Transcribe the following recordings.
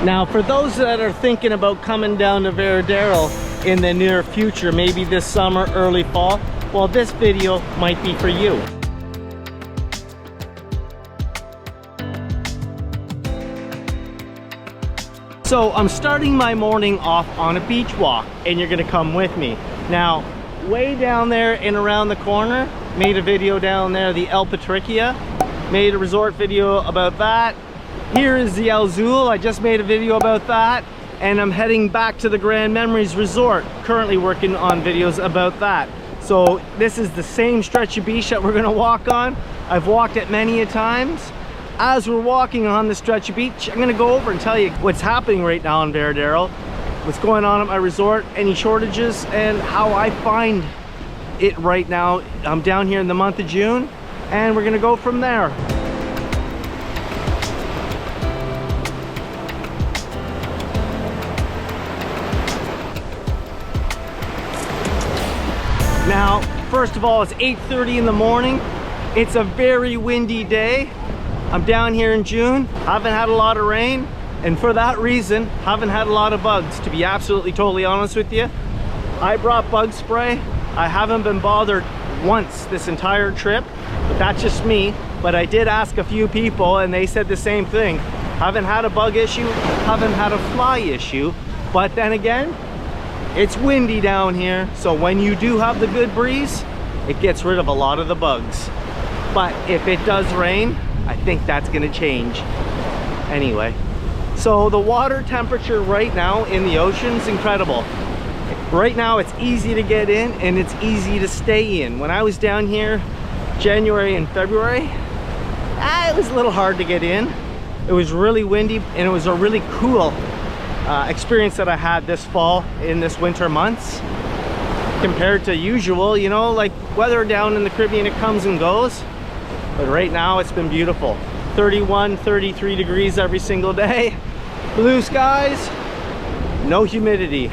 Now, for those that are thinking about coming down to Varadero in the near future, maybe this summer, early fall, well, this video might be for you. So I'm starting my morning off on a beach walk, and you're gonna come with me. Now, way down there and around the corner, made a video down there, the El Patricia, made a resort video about that. Here is the El Zul, I just made a video about that, and I'm heading back to the Grand Memories Resort, currently working on videos about that. So this is the same stretch of beach that we're gonna walk on. I've walked it many a times. As we're walking on the stretch of beach, I'm gonna go over and tell you what's happening right now in Varadero, what's going on at my resort, any shortages, and how I find it right now. I'm down here in the month of June, and we're gonna go from there. Now, first of all, it's 8:30 in the morning. It's a very windy day. I'm down here in June, haven't had a lot of rain, and for that reason, haven't had a lot of bugs, to be absolutely totally honest with you. I brought bug spray. I haven't been bothered once this entire trip, but that's just me. But I did ask a few people and they said the same thing. Haven't had a bug issue, haven't had a fly issue, but then again, it's windy down here, so when you do have the good breeze, it gets rid of a lot of the bugs. But if it does rain, I think that's gonna change. Anyway, so the water temperature right now in the ocean is incredible. Right now it's easy to get in and it's easy to stay in. When I was down here January and February, it was a little hard to get in. It was really windy and it was a really cool experience that I had this fall in this winter months compared to usual. You know, like weather down in the Caribbean, it comes and goes, but right now it's been beautiful. 31, 33 degrees every single day, blue skies, no humidity,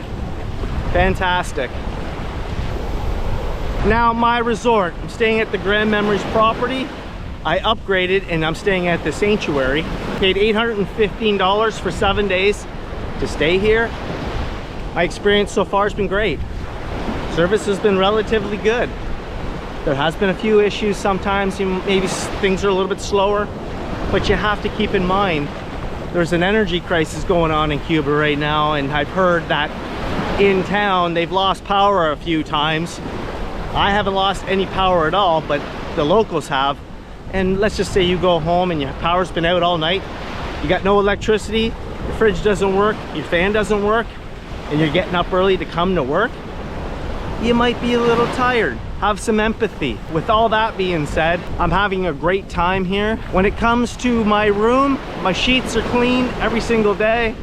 fantastic. Now my resort, I'm staying at the Grand Memories property. I upgraded and I'm staying at the Sanctuary. Paid $815 for 7 days to stay here. My experience so far has been great. Service has been relatively good. There has been a few issues sometimes, maybe things are a little bit slower, but you have to keep in mind there's an energy crisis going on in Cuba right now, and I've heard that in town they've lost power a few times. I haven't lost any power at all, but the locals have. And let's just say you go home and your power's been out all night, you got no electricity, your fridge doesn't work, your fan doesn't work, and you're getting up early to come to work, you might be a little tired. Have some empathy. With all that being said, I'm having a great time here. When it comes to my room, my sheets are clean every single day.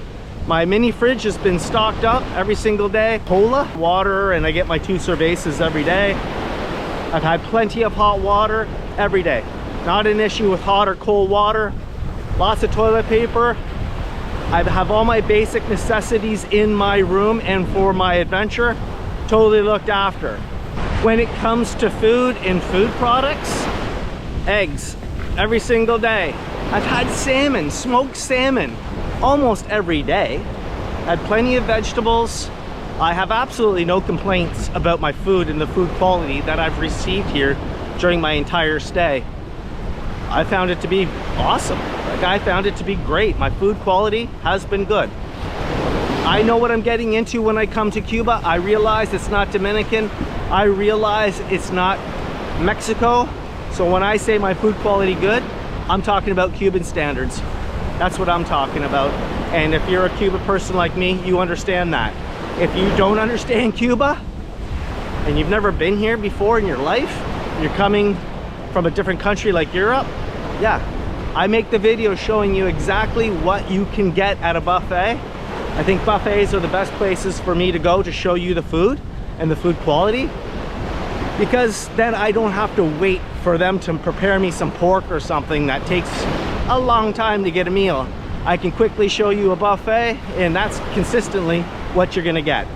My mini fridge has been stocked up every single day. Cola, water, and I get my 2 cervezas every day. I've had plenty of hot water every day. Not an issue with hot or cold water. Lots of toilet paper. I have all my basic necessities in my room, and for my adventure, totally looked after. When it comes to food and food products, eggs every single day. I've had salmon, smoked salmon, almost every day. Had plenty of vegetables. I have absolutely no complaints about my food and the food quality that I've received here during my entire stay. I found it to be awesome. Like, I found it to be great. My food quality has been good. I know what I'm getting into when I come to Cuba. I realize it's not Dominican. I realize it's not Mexico. So when I say my food quality good, I'm talking about Cuban standards. That's what I'm talking about. And if you're a Cuba person like me, you understand that. If you don't understand Cuba and you've never been here before in your life, you're coming from a different country like Europe, yeah, I make the video showing you exactly what you can get at a buffet. I think buffets are the best places for me to go to show you the food and the food quality, because then I don't have to wait for them to prepare me some pork or something that takes a long time to get a meal. I can quickly show you a buffet, and that's consistently what you're gonna get.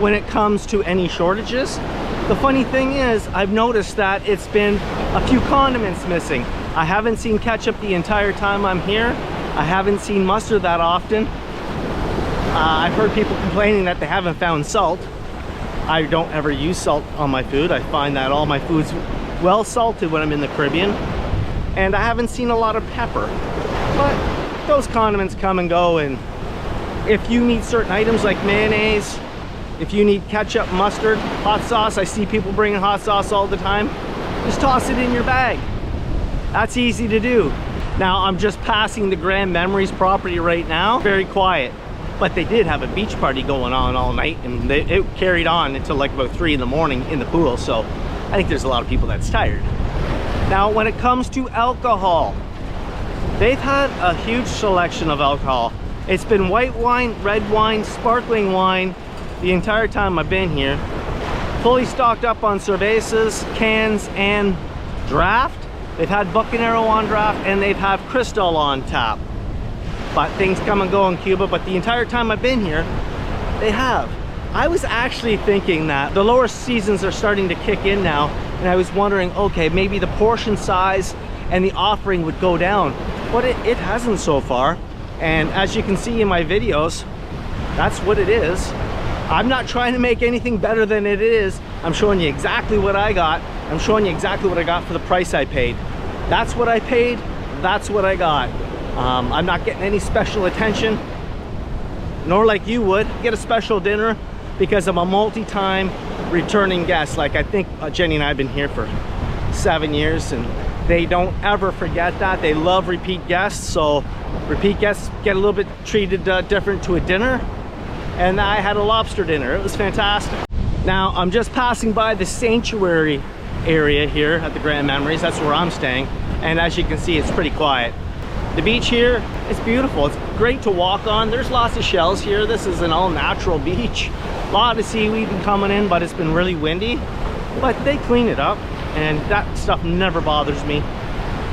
When it comes to any shortages, The funny thing is, I've noticed that it's been a few condiments missing. I haven't seen ketchup the entire time I'm here. I haven't seen mustard that often. I've heard people complaining that they haven't found salt. I don't ever use salt on my food. I find that all my food's well salted when I'm in the Caribbean. And I haven't seen a lot of pepper. But those condiments come and go, and if you need certain items like mayonnaise, if you need ketchup, mustard, hot sauce, I see people bringing hot sauce all the time, just toss it in your bag. That's easy to do. Now, I'm just passing the Grand Memories property right now. Very quiet, but they did have a beach party going on all night, and it carried on until like about 3 in the morning in the pool. So I think there's a lot of people that's tired. Now, when it comes to alcohol, they've had a huge selection of alcohol. It's been white wine, red wine, sparkling wine, the entire time I've been here. Fully stocked up on cervezas, cans, and draft. They've had Bucanero on draft, and they've had Cristal on tap. But things come and go in Cuba, but the entire time I've been here, they have. I was actually thinking that the lower seasons are starting to kick in now, and I was wondering, okay, maybe the portion size and the offering would go down, but it hasn't so far. And as you can see in my videos, that's what it is. I'm not trying to make anything better than it is. I'm showing you exactly what I got. I'm showing you exactly what I got for the price I paid. That's what I paid, that's what I got. I'm not getting any special attention, nor like you would get a special dinner, because I'm a multi-time returning guest. Like, I think Jenny and I have been here for 7 years, and they don't ever forget that. They love repeat guests, so repeat guests get a little bit treated different to a dinner. And I had a lobster dinner. It was fantastic. Now, I'm just passing by the sanctuary area here at the Grand Memories. That's where I'm staying. And as you can see, it's pretty quiet. The beach here, it's beautiful. It's great to walk on. There's lots of shells here. This is an all-natural beach. A lot of seaweed coming in, but it's been really windy. But they clean it up, and that stuff never bothers me.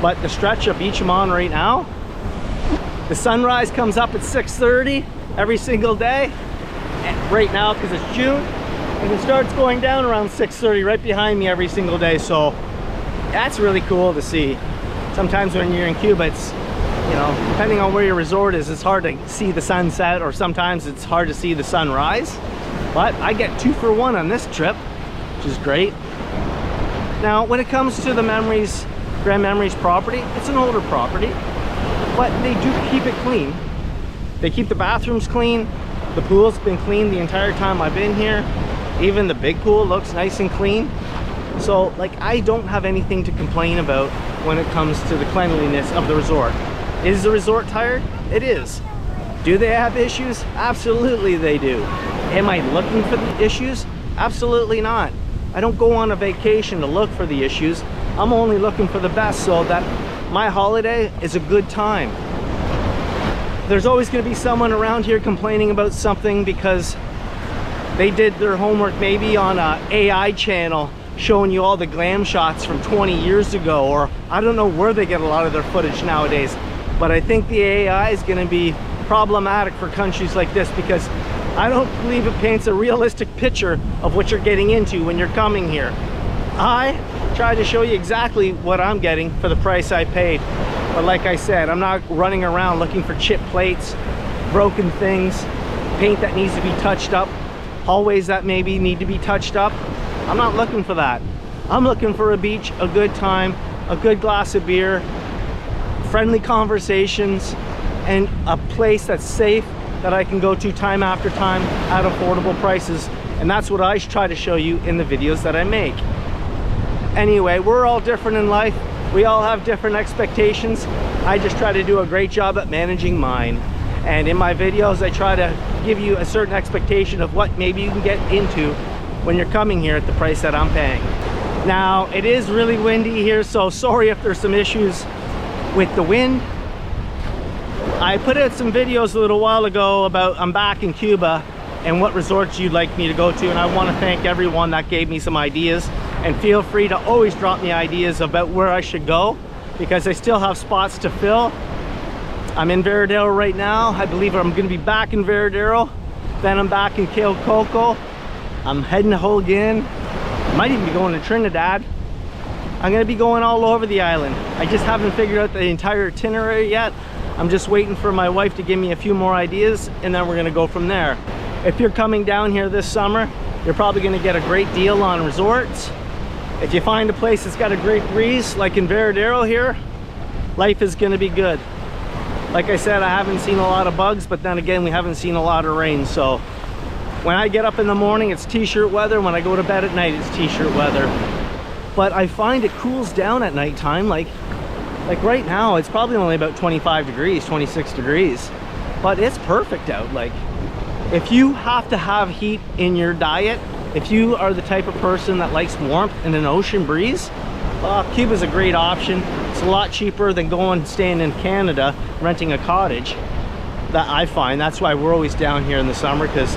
But the stretch of beach I'm on right now, the sunrise comes up at 6:30 every single day. And right now, because it's June, and it starts going down around 6:30 right behind me every single day. So that's really cool to see. Sometimes when you're in Cuba, it's, you know, depending on where your resort is, it's hard to see the sunset, or sometimes it's hard to see the sunrise. But I get 2 for 1 on this trip, which is great. Now, when it comes to the Memories, Grand Memories property, it's an older property, but they do keep it clean. They keep the bathrooms clean. The pool's been clean the entire time I've been here. Even the big pool looks nice and clean. So, like, I don't have anything to complain about when it comes to the cleanliness of the resort. Is the resort tired? It is. Do they have issues? Absolutely they do. Am I looking for the issues? Absolutely not. I don't go on a vacation to look for the issues. I'm only looking for the best, so that my holiday is a good time. There's always going to be someone around here complaining about something because they did their homework maybe on an AI channel showing you all the glam shots from 20 years ago, or I don't know where they get a lot of their footage nowadays. But I think the AI is going to be problematic for countries like this, because I don't believe it paints a realistic picture of what you're getting into when you're coming here. I try to show you exactly what I'm getting for the price I paid. But like I said, I'm not running around looking for chip plates, broken things, paint that needs to be touched up, hallways that maybe need to be touched up. I'm not looking for that. I'm looking for a beach, a good time, a good glass of beer, friendly conversations, and a place that's safe that I can go to time after time at affordable prices. And that's what I try to show you in the videos that I make. Anyway, we're all different in life. We all have different expectations. I just try to do a great job at managing mine. And in my videos, I try to give you a certain expectation of what maybe you can get into when you're coming here at the price that I'm paying. Now, it is really windy here, so sorry if there's some issues with the wind. I put out some videos a little while ago about I'm back in Cuba and what resorts you'd like me to go to, and I want to thank everyone that gave me some ideas. And feel free to always drop me ideas about where I should go, because I still have spots to fill. I'm in Varadero right now. I believe I'm going to be back in Varadero. Then I'm back in Coco. I'm heading to Holguin. Might even be going to Trinidad. I'm gonna be going all over the island. I just haven't figured out the entire itinerary yet. I'm just waiting for my wife to give me a few more ideas, and then we're gonna go from there. If you're coming down here this summer, you're probably gonna get a great deal on resorts. If you find a place that's got a great breeze, like in Varadero here, life is gonna be good. Like I said, I haven't seen a lot of bugs, but then again, we haven't seen a lot of rain. So when I get up in the morning, it's t-shirt weather. When I go to bed at night, it's t-shirt weather. But I find it cools down at nighttime. Like right now, it's probably only about 25 degrees, 26 degrees. But it's perfect out. Like, if you have to have heat in your diet, if you are the type of person that likes warmth and an ocean breeze, Cuba's a great option. It's a lot cheaper than staying in Canada, renting a cottage. That I find. That's why we're always down here in the summer, because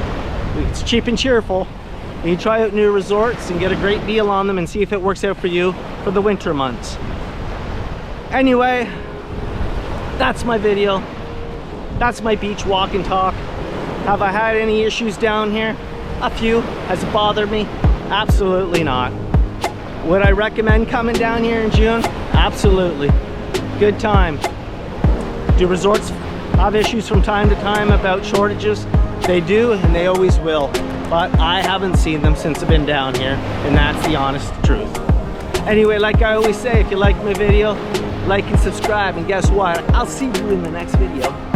it's cheap and cheerful. You try out new resorts and get a great deal on them and see if it works out for you for the winter months. Anyway, that's my video. That's my beach walk and talk. Have I had any issues down here? A few. Has it bothered me? Absolutely not. Would I recommend coming down here in June? Absolutely. Good time. Do resorts have issues from time to time about shortages? They do, and they always will. But I haven't seen them since I've been down here, and that's the honest truth. Anyway, like I always say, if you like my video, like and subscribe, and guess what? I'll see you in the next video.